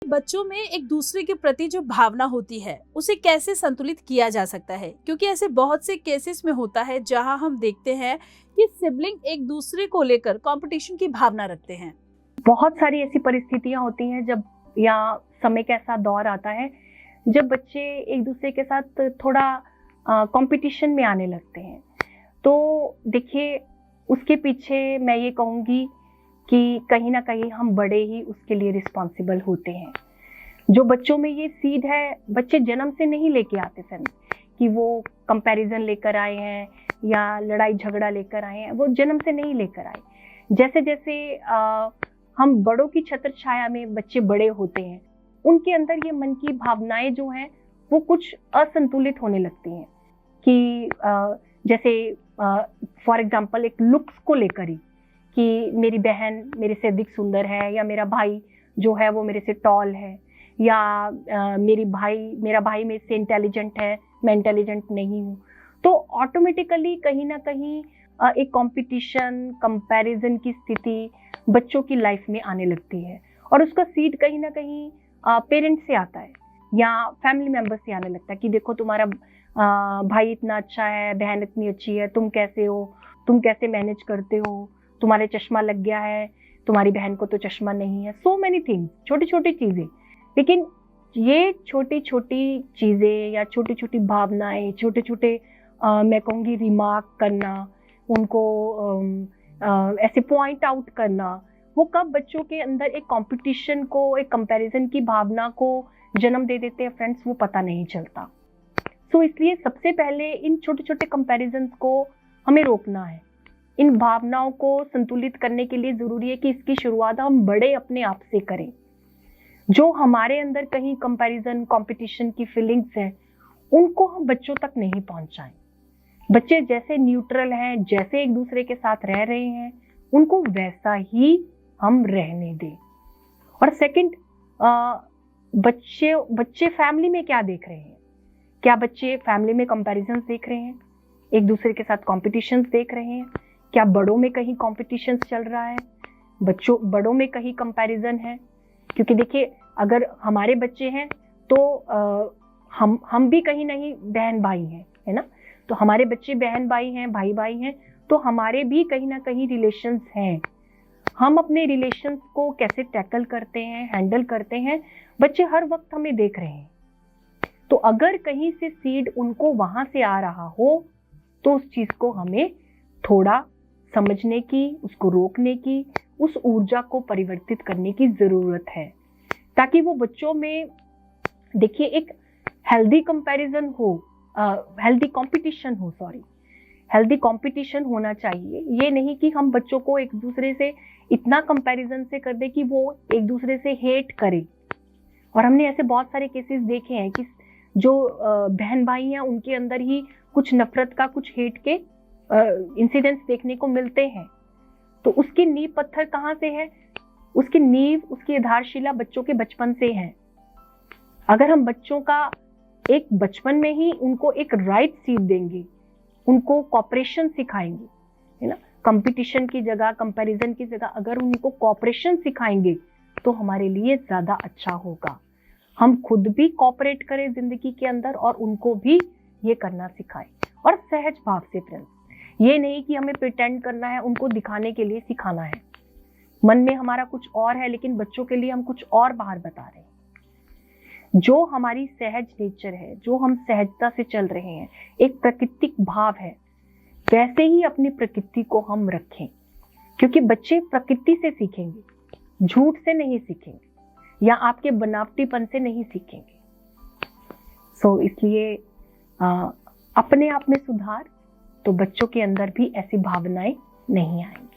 बच्चों में एक दूसरे के प्रति जो भावना होती है उसे कैसे संतुलित किया जा सकता है, क्योंकि ऐसे बहुत से केसेस में होता है जहां हम देखते हैं कि सिबलिंग एक दूसरे को लेकर कंपटीशन की भावना रखते हैं। बहुत सारी ऐसी परिस्थितियां होती हैं जब, या समय का ऐसा दौर आता है जब बच्चे एक दूसरे के साथ थोड़ा कंपटीशन में आने लगते हैं। तो देखिए, उसके पीछे मैं ये कहूँगी कि कहीं ना कहीं हम बड़े ही उसके लिए रिस्पॉन्सिबल होते हैं। जो बच्चों में ये सीड है, बच्चे जन्म से नहीं लेके आते फ्रेंड, कि वो कंपैरिजन लेकर आए हैं या लड़ाई झगड़ा लेकर आए हैं, वो जन्म से नहीं लेकर आए। जैसे जैसे हम बड़ों की छत्र छाया में बच्चे बड़े होते हैं, उनके अंदर ये मन की भावनाएं जो हैं वो कुछ असंतुलित होने लगती हैं। कि जैसे फॉर एग्जांपल एक लुक्स को लेकर ही, कि मेरी बहन मेरे से अधिक सुंदर है, या मेरा भाई जो है वो मेरे से टॉल है, या मेरा भाई मेरे से इंटेलिजेंट है, मैं इंटेलिजेंट नहीं हूँ। तो ऑटोमेटिकली कहीं ना कहीं एक कंपटीशन, कंपैरिजन की स्थिति बच्चों की लाइफ में आने लगती है, और उसका सीड कहीं ना कहीं पेरेंट्स से आता है या फैमिली मेंबर से आने लगता है कि देखो तुम्हारा भाई इतना अच्छा है, बहन इतनी अच्छी है, तुम कैसे हो, तुम कैसे मैनेज करते हो, तुम्हारे चश्मा लग गया है, तुम्हारी बहन को तो चश्मा नहीं है। सो मेनी थिंग्स, छोटी छोटी चीजें। लेकिन ये छोटी छोटी चीजें या छोटी छोटी भावनाएं, छोटे छोटे मैं कहूँगी रिमार्क करना, उनको ऐसे पॉइंट आउट करना, वो कब बच्चों के अंदर एक कंपटीशन को, एक कंपैरिजन की भावना को जन्म दे देते हैं फ्रेंड्स, वो पता नहीं चलता। सो इसलिए सबसे पहले इन छोटे छोटे कंपैरिजन्स को हमें रोकना है। इन भावनाओं को संतुलित करने के लिए जरूरी है कि इसकी शुरुआत हम बड़े अपने आप से करें। जो हमारे अंदर कहीं कंपैरिजन, कंपटीशन की फीलिंग्स है, उनको हम बच्चों तक नहीं पहुंचाएं। बच्चे जैसे न्यूट्रल हैं, जैसे एक दूसरे के साथ रह रहे हैं, उनको वैसा ही हम रहने दें। और सेकंड, बच्चे फैमिली में क्या देख रहे हैं? क्या बच्चे फैमिली में कंपैरिजन देख रहे हैं, एक दूसरे के साथ कॉम्पिटिशन देख रहे हैं? क्या बड़ों में कहीं कॉम्पिटिशन चल रहा है, बड़ों में कहीं कंपैरिजन है? क्योंकि देखिए, अगर हमारे बच्चे हैं तो हम भी कहीं नहीं बहन भाई हैं, है ना? तो हमारे बच्चे बहन भाई हैं, भाई भाई हैं, तो हमारे भी कहीं ना कहीं रिलेशंस हैं। हम अपने रिलेशंस को कैसे टैकल करते हैं, हैंडल करते हैं, बच्चे हर वक्त हमें देख रहे हैं। तो अगर कहीं से सीड उनको वहां से आ रहा हो, तो उस चीज को हमें थोड़ा समझने की, उसको रोकने की, उस ऊर्जा को परिवर्तित करने की जरूरत है, ताकि वो बच्चों में देखिए एक हेल्दी कंपैरिजन हो, हेल्दी कंपटीशन हो, हेल्दी कंपटीशन होना चाहिए। ये नहीं कि हम बच्चों को एक दूसरे से इतना कंपैरिजन से कर दे कि वो एक दूसरे से हेट करे। और हमने ऐसे बहुत सारे केसेस देखे हैं कि जो बहन भाई हैं, उनके अंदर ही कुछ नफरत का, कुछ हेट के इंसिडेंट्स देखने को मिलते हैं। तो उसकी नींव पत्थर कहाँ से है? उसकी नींव, उसकी आधारशिला बच्चों के बचपन से है। अगर हम बच्चों का एक बचपन में ही उनको एक राइट सीख देंगे, उनको कॉपरेशन सिखाएंगे, है ना, कंपटीशन की जगह, कंपैरिजन की जगह अगर उनको कॉपरेशन सिखाएंगे तो हमारे लिए ज्यादा अच्छा होगा। हम खुद भी कॉपरेट करें जिंदगी के अंदर और उनको भी ये करना सिखाएं, और सहज भाव से फ्रेंड्स। ये नहीं कि हमें प्रिटेंड करना है, उनको दिखाने के लिए सिखाना है। मन में हमारा कुछ और है, लेकिन बच्चों के लिए हम कुछ और बाहर बता रहे हैं। जो हमारी सहज नेचर है, जो हम सहजता से चल रहे हैं, एक प्राकृतिक भाव है, वैसे ही अपनी प्रकृति को हम रखें। क्योंकि बच्चे प्रकृति से सीखेंगे, झूठ से नहीं सीखेंगे या आपके बनावटीपन से नहीं सीखेंगे। सो इसलिए अपने आप में सुधार, तो बच्चों के अंदर भी ऐसी भावनाएं नहीं आएंगी।